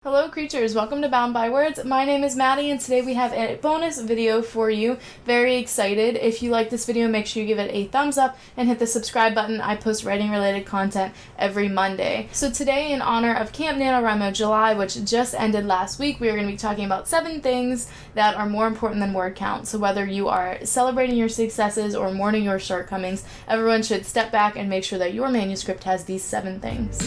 Hello creatures, welcome to Bound by Words. My name is Maddie and today we have a bonus video for you. Very excited. If you like this video, make sure you give it a thumbs up and hit the subscribe button. I post writing related content every Monday. So today, in honor of Camp NaNoWriMo July, which just ended last week, we are going to be talking about 7 things that are more important than word count. So whether you are celebrating your successes or mourning your shortcomings, everyone should step back and make sure that your manuscript has these 7 things.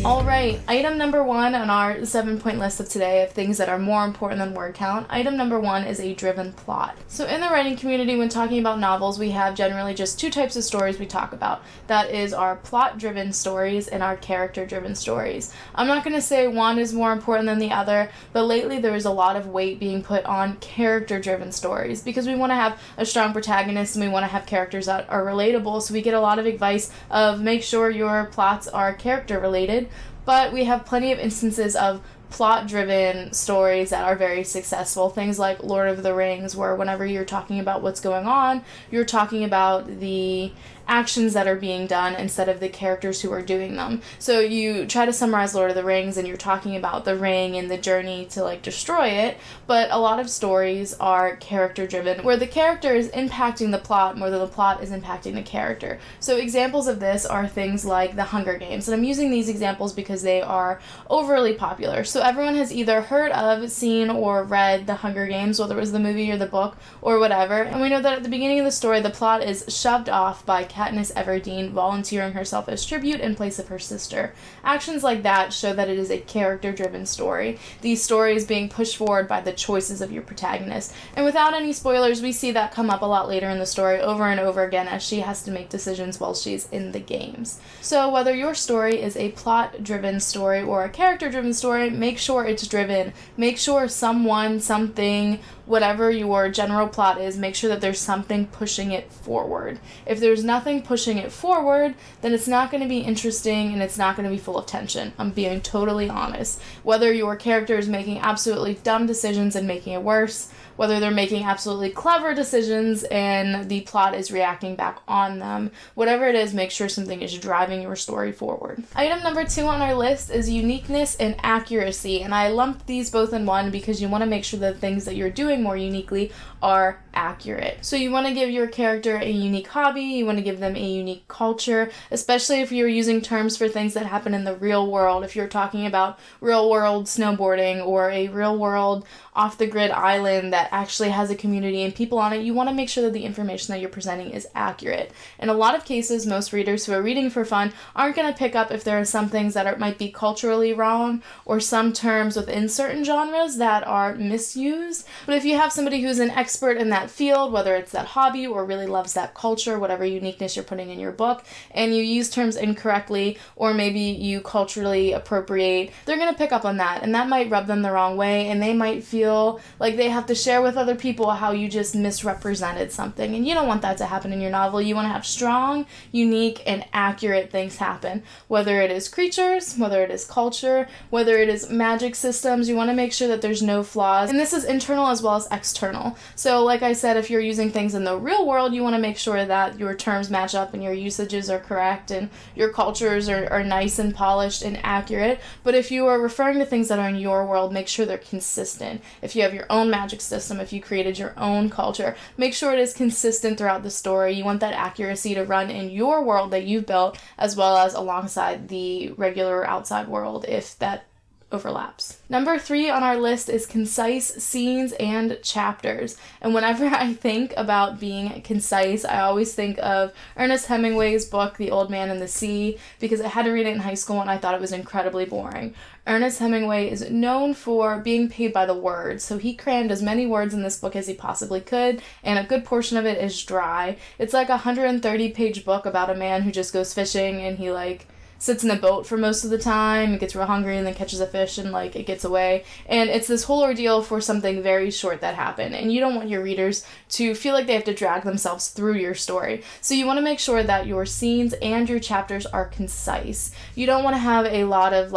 Alright, item number 1 on our 7-point list of today of things that are more important than word count. Item number 1 is a driven plot. So in the writing community, when talking about novels, we have generally just 2 types of stories we talk about. That is our plot-driven stories and our character-driven stories. I'm not going to say one is more important than the other, but lately there is a lot of weight being put on character-driven stories because we want to have a strong protagonist and we want to have characters that are relatable, so we get a lot of advice of make sure your plots are character-related. But we have plenty of instances of plot-driven stories that are very successful. Things like Lord of the Rings, where whenever you're talking about what's going on, you're talking about the actions that are being done instead of the characters who are doing them. So you try to summarize Lord of the Rings and you're talking about the ring and the journey to destroy it, but a lot of stories are character driven where the character is impacting the plot more than the plot is impacting the character. So examples of this are things like the Hunger Games, and I'm using these examples because they are overly popular. So everyone has either heard of, seen, or read the Hunger Games, whether it was the movie or the book or whatever, and we know that at the beginning of the story the plot is shoved off by Katniss Everdeen volunteering herself as tribute in place of her sister. Actions like that show that it is a character-driven story. These stories being pushed forward by the choices of your protagonist. And without any spoilers, we see that come up a lot later in the story over and over again as she has to make decisions while she's in the games. So whether your story is a plot-driven story or a character-driven story, make sure it's driven. Make sure someone, something, whatever your general plot is, make sure that there's something pushing it forward. If there's nothing pushing it forward, then it's not going to be interesting and it's not going to be full of tension. I'm being totally honest. Whether your character is making absolutely dumb decisions and making it worse, whether they're making absolutely clever decisions and the plot is reacting back on them, whatever it is, make sure something is driving your story forward. Item number 2 on our list is uniqueness and accuracy, and I lumped these both in one because you want to make sure that things that you're doing more uniquely are accurate. So you want to give your character a unique hobby, you want to give them a unique culture, especially if you're using terms for things that happen in the real world. If you're talking about real world snowboarding or a real world off-the-grid island that actually has a community and people on it, you want to make sure that the information that you're presenting is accurate. In a lot of cases, most readers who are reading for fun aren't going to pick up if there are some things that might be culturally wrong or some terms within certain genres that are misused. But if you have somebody who's an expert in that field, whether it's that hobby or really loves that culture, whatever uniqueness you're putting in your book, and you use terms incorrectly or maybe you culturally appropriate, they're going to pick up on that, and that might rub them the wrong way, and they might feel like they have to share with other people how you just misrepresented something, and you don't want that to happen in your novel. You want to have strong, unique, and accurate things happen. Whether it is creatures, whether it is culture, whether it is magic systems, you want to make sure that there's no flaws, and this is internal as well as external. So like I said, if you're using things in the real world, you want to make sure that your terms match up and your usages are correct and your cultures are nice and polished and accurate. But if you are referring to things that are in your world, make sure they're consistent. If you have your own magic system, if you created your own culture, make sure it is consistent throughout the story. You want that accuracy to run in your world that you've built as well as alongside the regular outside world if that overlaps. Number 3 on our list is concise scenes and chapters. And whenever I think about being concise, I always think of Ernest Hemingway's book, The Old Man and the Sea, because I had to read it in high school and I thought it was incredibly boring. Ernest Hemingway is known for being paid by the word, so he crammed as many words in this book as he possibly could, and a good portion of it is dry. It's like a 130-page book about a man who just goes fishing and he sits in a boat for most of the time, gets real hungry, and then catches a fish and it gets away. And it's this whole ordeal for something very short that happened. And you don't want your readers to feel like they have to drag themselves through your story. So you want to make sure that your scenes and your chapters are concise. You don't want to have a lot of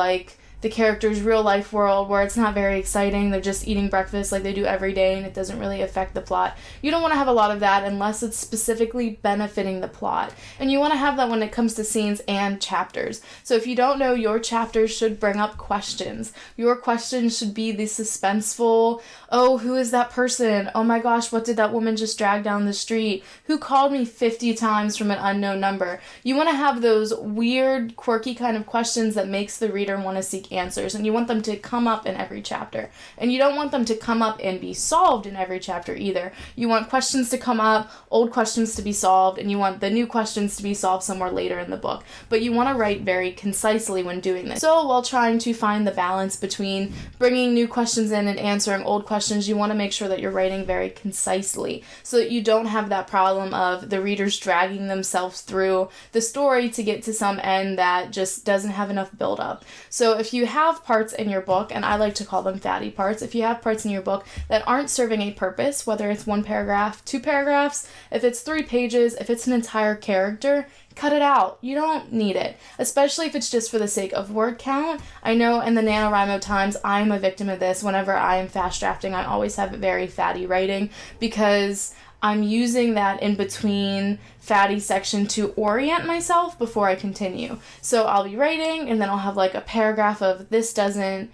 the character's real life world where it's not very exciting. They're just eating breakfast like they do every day and it doesn't really affect the plot. You don't want to have a lot of that unless it's specifically benefiting the plot. And you want to have that when it comes to scenes and chapters. So if you don't know, your chapters should bring up questions. Your questions should be the suspenseful, oh, who is that person? Oh my gosh, what did that woman just drag down the street? Who called me 50 times from an unknown number? You want to have those weird, quirky kind of questions that makes the reader want to seek answers, and you want them to come up in every chapter. And you don't want them to come up and be solved in every chapter either. You want questions to come up, old questions to be solved, and you want the new questions to be solved somewhere later in the book. But you want to write very concisely when doing this. So while trying to find the balance between bringing new questions in and answering old questions, you want to make sure that you're writing very concisely so that you don't have that problem of the readers dragging themselves through the story to get to some end that just doesn't have enough build up. So if you have parts in your book, and I like to call them fatty parts, if you have parts in your book that aren't serving a purpose, whether it's 1 paragraph, 2 paragraphs, if it's 3 pages, if it's an entire character, cut it out. You don't need it, especially if it's just for the sake of word count. I know in the NaNoWriMo times, I'm a victim of this. Whenever I am fast drafting, I always have very fatty writing because I'm using that in between fatty section to orient myself before I continue. So I'll be writing and then I'll have like a paragraph of this doesn't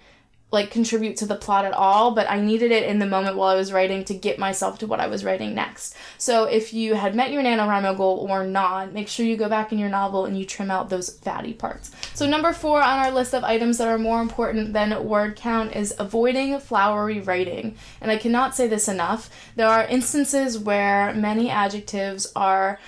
like contribute to the plot at all, but I needed it in the moment while I was writing to get myself to what I was writing next. So if you had met your NaNoWriMo goal or not, make sure you go back in your novel and you trim out those fatty parts. So number 4 on our list of items that are more important than word count is avoiding flowery writing. And I cannot say this enough. There are instances where many adjectives are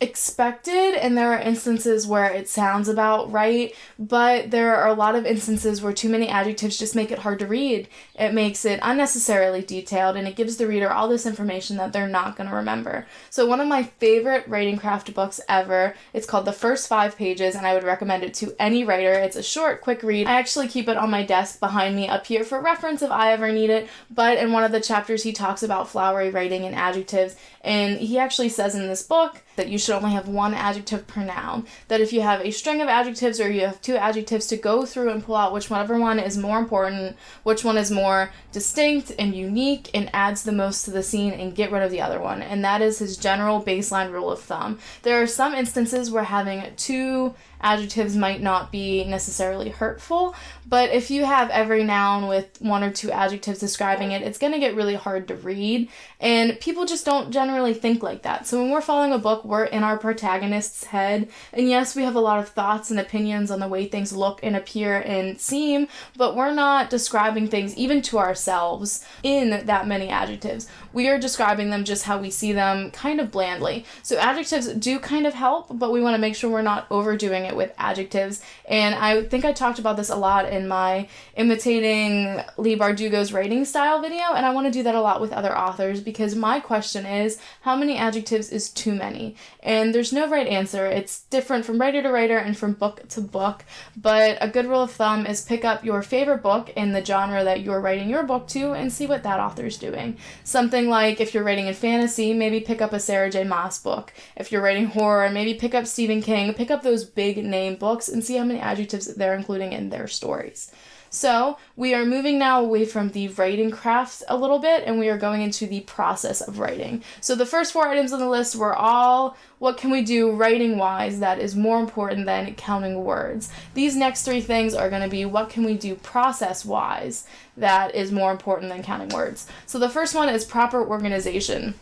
expected and there are instances where it sounds about right, but there are a lot of instances where too many adjectives just make it hard to read. It makes it unnecessarily detailed and it gives the reader all this information that they're not going to remember. So one of my favorite writing craft books ever, it's called The First 5 Pages, and I would recommend it to any writer. It's a short, quick read. I actually keep it on my desk behind me up here for reference if I ever need it, but in one of the chapters he talks about flowery writing and adjectives, and he actually says in this book that you should only have 1 adjective per noun. That if you have a string of adjectives or you have 2 adjectives, to go through and pull out whichever one is more important, which one is more distinct and unique and adds the most to the scene, and get rid of the other one. And that is his general baseline rule of thumb. There are some instances where having 2 adjectives might not be necessarily hurtful, but if you have every noun with 1 or 2 adjectives describing it, it's going to get really hard to read, and people just don't generally think like that. So when we're following a book, we're in our protagonist's head, and yes, we have a lot of thoughts and opinions on the way things look and appear and seem, but we're not describing things even to ourselves in that many adjectives. We are describing them just how we see them, kind of blandly. So adjectives do kind of help, but we want to make sure we're not overdoing it with adjectives. And I think I talked about this a lot in my imitating Lee Bardugo's writing style video, and I want to do that a lot with other authors because my question is, how many adjectives is too many? And there's no right answer. It's different from writer to writer and from book to book, but a good rule of thumb is pick up your favorite book in the genre that you're writing your book to and see what that author's doing. Something like if you're writing in fantasy, maybe pick up a Sarah J. Maas book. If you're writing horror, maybe pick up Stephen King, pick up those big name books and see how many adjectives they're including in their stories. So we are moving now away from the writing crafts a little bit, and we are going into the process of writing. So the first 4 items on the list were all what can we do writing-wise that is more important than counting words. These next 3 things are going to be what can we do process-wise that is more important than counting words. So the first one is proper organization.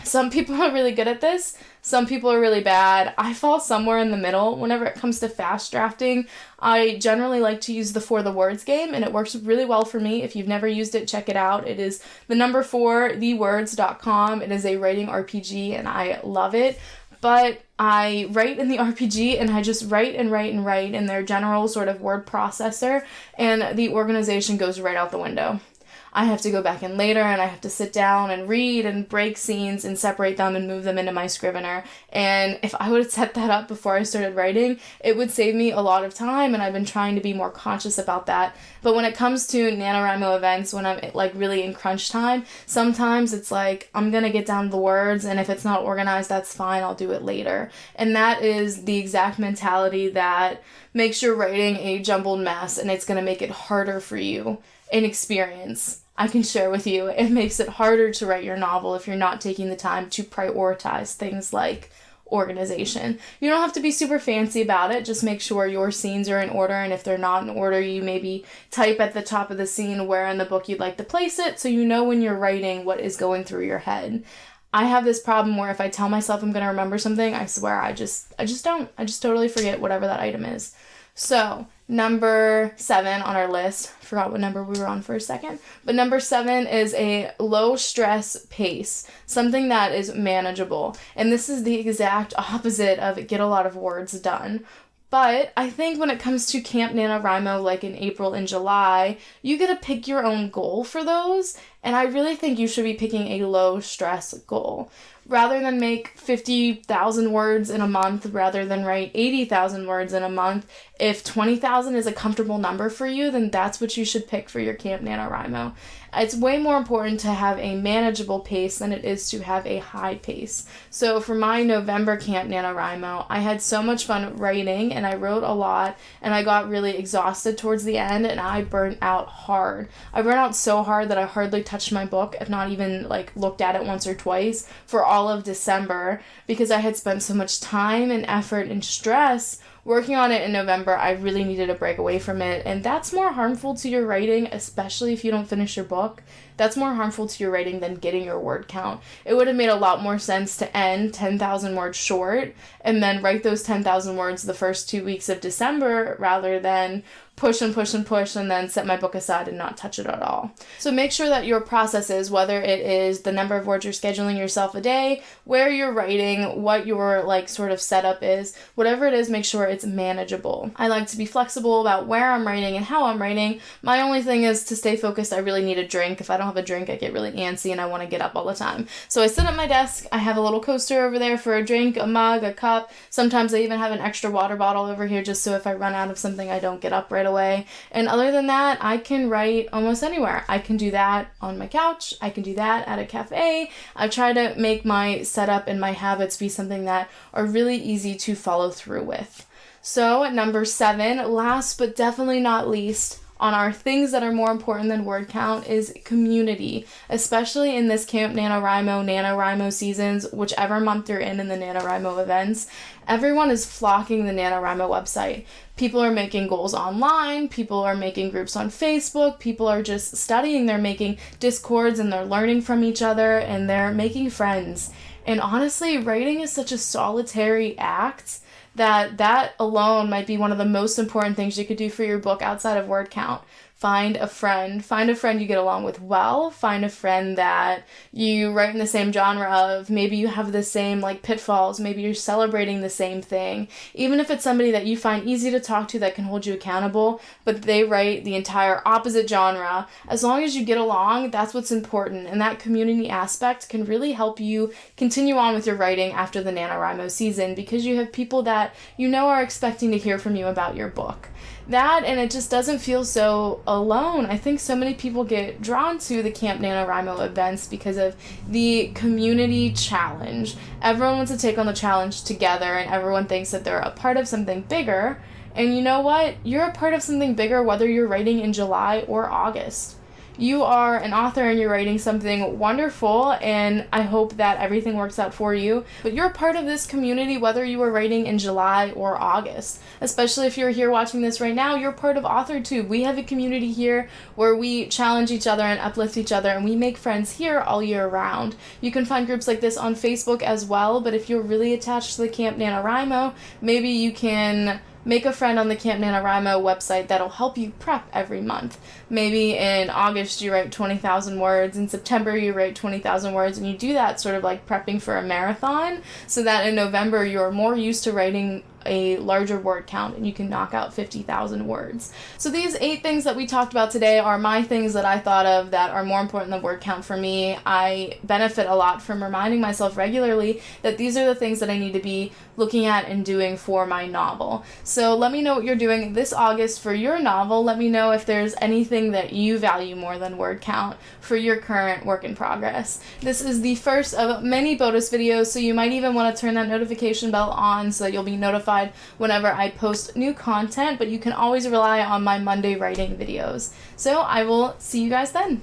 Some people are really good at this. Some people are really bad. I fall somewhere in the middle. Whenever it comes to fast drafting, I generally like to use the For the Words game, and it works really well for me. If you've never used it, check it out. It is the number 4, thewords.com. It is a writing RPG, and I love it. But I write in the RPG, and I just write and write and write in their general sort of word processor, and the organization goes right out the window. I have to go back in later and I have to sit down and read and break scenes and separate them and move them into my Scrivener. And if I would have set that up before I started writing, it would save me a lot of time, and I've been trying to be more conscious about that. But when it comes to NaNoWriMo events, when I'm like really in crunch time, sometimes it's like I'm gonna get down to the words, and if it's not organized, that's fine, I'll do it later. And that is the exact mentality that makes your writing a jumbled mess, and it's gonna make it harder for you in experience. I can share with you, it makes it harder to write your novel if you're not taking the time to prioritize things like organization. You don't have to be super fancy about it. Just make sure your scenes are in order, and if they're not in order, you maybe type at the top of the scene where in the book you'd like to place it, so you know when you're writing what is going through your head. I have this problem where if I tell myself I'm going to remember something, I swear I just don't. I just totally forget whatever that item is. So, number 7 on our list, forgot what number we were on for a second, but number 7 is a low stress pace, something that is manageable. And this is the exact opposite of get a lot of words done. But I think when it comes to Camp NaNoWriMo, like in April and July, you get to pick your own goal for those. And I really think you should be picking a low stress goal. Rather than make 50,000 words in a month, rather than write 80,000 words in a month, if 20,000 is a comfortable number for you, then that's what you should pick for your Camp NaNoWriMo. It's way more important to have a manageable pace than it is to have a high pace. So for my November Camp NaNoWriMo, I had so much fun writing, and I wrote a lot, and I got really exhausted towards the end, and I burnt out hard. I burnt out so hard that I hardly touched my book, if not even like looked at it once or twice, for all of December, because I had spent so much time and effort and stress working on it in November. I really needed a break away from it, and that's more harmful to your writing, especially if you don't finish your book. That's more harmful to your writing than getting your word count. It would have made a lot more sense to end 10,000 words short and then write those 10,000 words the first 2 weeks of December rather than push and push and push and then set my book aside and not touch it at all. So make sure that your process is, whether it is the number of words you're scheduling yourself a day, where you're writing, what your like sort of setup is, whatever it is, make sure it's manageable. I like to be flexible about where I'm writing and how I'm writing. My only thing is to stay focused, I really need a drink. If I don't have a drink, I get really antsy and I want to get up all the time. So I sit at my desk, I have a little coaster over there for a drink, a mug, a cup. Sometimes I even have an extra water bottle over here just so if I run out of something, I don't get up right away. And other than that, I can write almost anywhere. I can do that on my couch. I can do that at a cafe. I try to make my setup and my habits be something that are really easy to follow through with. So number 7, last but definitely not least, on our things that are more important than word count is community, especially in this Camp NaNoWriMo seasons, whichever month you're in the NaNoWriMo events. Everyone is flocking the NaNoWriMo website. People are making goals online, people are making groups on Facebook, people are just studying, they're making Discords and they're learning from each other and they're making friends. And honestly, writing is such a solitary act that alone might be one of the most important things you could do for your book outside of word count. Find a friend you get along with well, find a friend that you write in the same genre of, maybe you have the same like pitfalls, maybe you're celebrating the same thing. Even if it's somebody that you find easy to talk to that can hold you accountable, but they write the entire opposite genre, as long as you get along, that's what's important. And that community aspect can really help you continue on with your writing after the NaNoWriMo season, because you have people that you know are expecting to hear from you about your book. That, and it just doesn't feel so alone. I think so many people get drawn to the Camp NaNoWriMo events because of the community challenge. Everyone wants to take on the challenge together, and everyone thinks that they're a part of something bigger. And you know what? You're a part of something bigger whether you're writing in July or August. You are an author and you're writing something wonderful, and I hope that everything works out for you. But you're a part of this community whether you are writing in July or August. Especially if you're here watching this right now, you're part of AuthorTube. We have a community here where we challenge each other and uplift each other, and we make friends here all year round. You can find groups like this on Facebook as well, but if you're really attached to the Camp NaNoWriMo, maybe you can make a friend on the Camp NaNoWriMo website that'll help you prep every month. Maybe in August you write 20,000 words, in September you write 20,000 words, and you do that sort of like prepping for a marathon, so that in November you're more used to writing a larger word count and you can knock out 50,000 words. So these 8 things that we talked about today are my things that I thought of that are more important than word count for me. I benefit a lot from reminding myself regularly that these are the things that I need to be looking at and doing for my novel. So let me know what you're doing this August for your novel. Let me know if there's anything that you value more than word count for your current work in progress. This is the first of many bonus videos, so you might even want to turn that notification bell on so that you'll be notified whenever I post new content, but you can always rely on my Monday writing videos. So I will see you guys then.